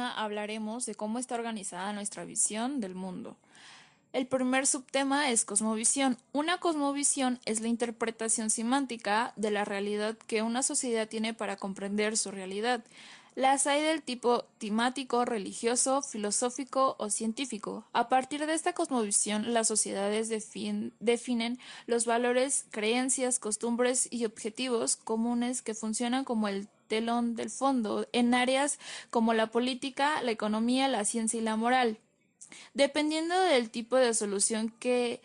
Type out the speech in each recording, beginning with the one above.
Hablaremos de cómo está organizada nuestra visión del mundo. El primer subtema es cosmovisión. Una cosmovisión es la interpretación semántica de la realidad que una sociedad tiene para comprender su realidad. Las hay del tipo temático, religioso, filosófico o científico. A partir de esta cosmovisión, las sociedades definen los valores, creencias, costumbres y objetivos comunes que funcionan como el telón del fondo en áreas como la política, la economía, la ciencia y la moral. Dependiendo del tipo de solución que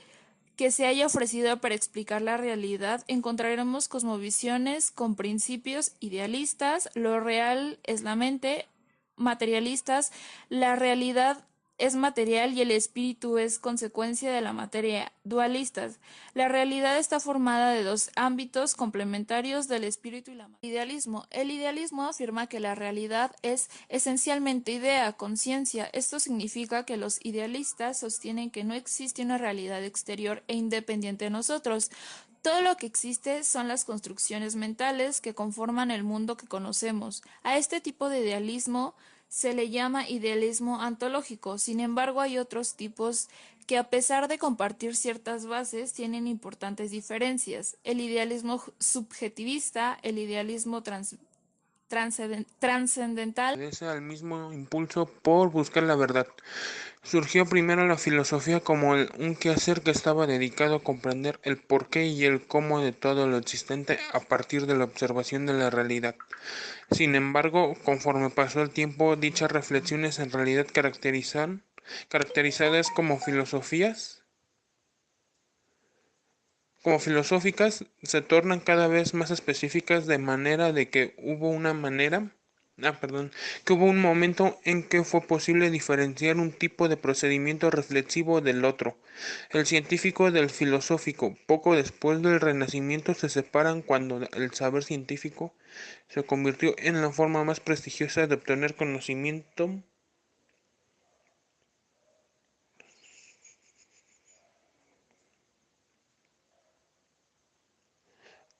se haya ofrecido para explicar la realidad, encontraremos cosmovisiones con principios idealistas, lo real es la mente, materialistas, la realidad es material y el espíritu es consecuencia de la materia, dualistas. La realidad está formada de dos ámbitos complementarios del espíritu y la materia. Idealismo. El idealismo afirma que la realidad es esencialmente idea, conciencia. Esto significa que los idealistas sostienen que no existe una realidad exterior e independiente de nosotros. Todo lo que existe son las construcciones mentales que conforman el mundo que conocemos. A este tipo de idealismo se le llama idealismo ontológico. Sin embargo, hay otros tipos que, a pesar de compartir ciertas bases, tienen importantes diferencias. El idealismo subjetivista, el idealismo trascendental. Obedece al mismo impulso por buscar la verdad. Surgió primero la filosofía como un quehacer que estaba dedicado a comprender el porqué y el cómo de todo lo existente a partir de la observación de la realidad. Sin embargo, conforme pasó el tiempo, dichas reflexiones en realidad caracterizadas como filosóficas, se tornan cada vez más específicas de manera de que que hubo un momento en que fue posible diferenciar un tipo de procedimiento reflexivo del otro, el científico del filosófico. Poco después del Renacimiento se separan cuando el saber científico se convirtió en la forma más prestigiosa de obtener conocimiento.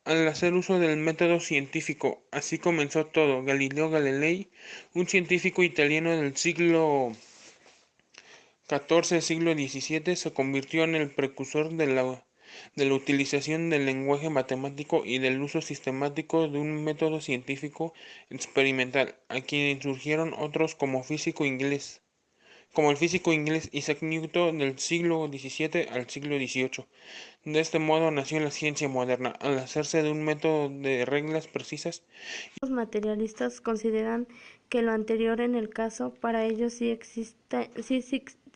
Al hacer uso del método científico, así comenzó todo. Galileo Galilei, un científico italiano del siglo XIV, siglo XVII, se convirtió en el precursor de la utilización del lenguaje matemático y del uso sistemático de un método científico experimental, a quien surgieron otros como el físico inglés Isaac Newton del siglo XVII al siglo XVIII. De este modo nació la ciencia moderna, al hacerse de un método de reglas precisas. Los materialistas consideran que lo anterior en el caso, para ellos sí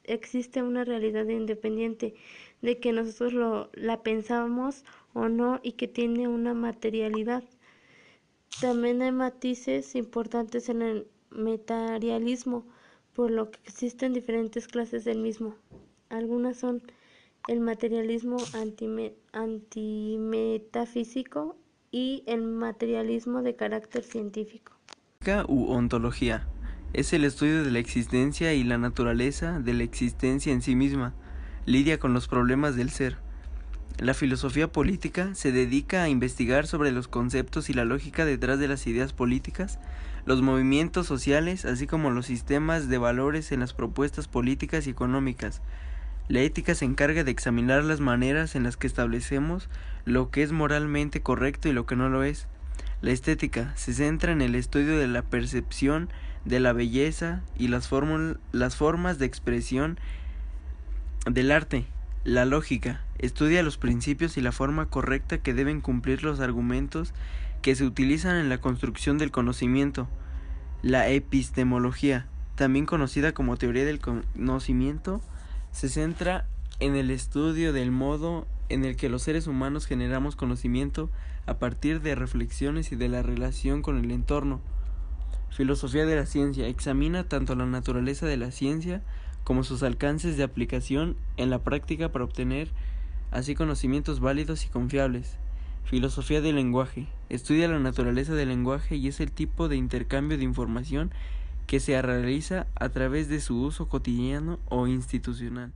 existe una realidad independiente de que nosotros la pensamos o no y que tiene una materialidad. También hay matices importantes en el materialismo, por lo que existen diferentes clases del mismo. Algunas son el materialismo antimetafísico y el materialismo de carácter científico. U ontología es el estudio de la existencia y la naturaleza de la existencia en sí misma. Lidia con los problemas del ser. La filosofía política se dedica a investigar sobre los conceptos y la lógica detrás de las ideas políticas, los movimientos sociales, así como los sistemas de valores en las propuestas políticas y económicas. La ética se encarga de examinar las maneras en las que establecemos lo que es moralmente correcto y lo que no lo es. La estética se centra en el estudio de la percepción de la belleza y las formas de expresión del arte. La lógica estudia los principios y la forma correcta que deben cumplir los argumentos que se utilizan en la construcción del conocimiento. La epistemología, también conocida como teoría del conocimiento, se centra en el estudio del modo en el que los seres humanos generamos conocimiento a partir de reflexiones y de la relación con el entorno. Filosofía de la ciencia examina tanto la naturaleza de la ciencia como sus alcances de aplicación en la práctica para obtener así conocimientos válidos y confiables. Filosofía del lenguaje estudia la naturaleza del lenguaje y es el tipo de intercambio de información que se realiza a través de su uso cotidiano o institucional.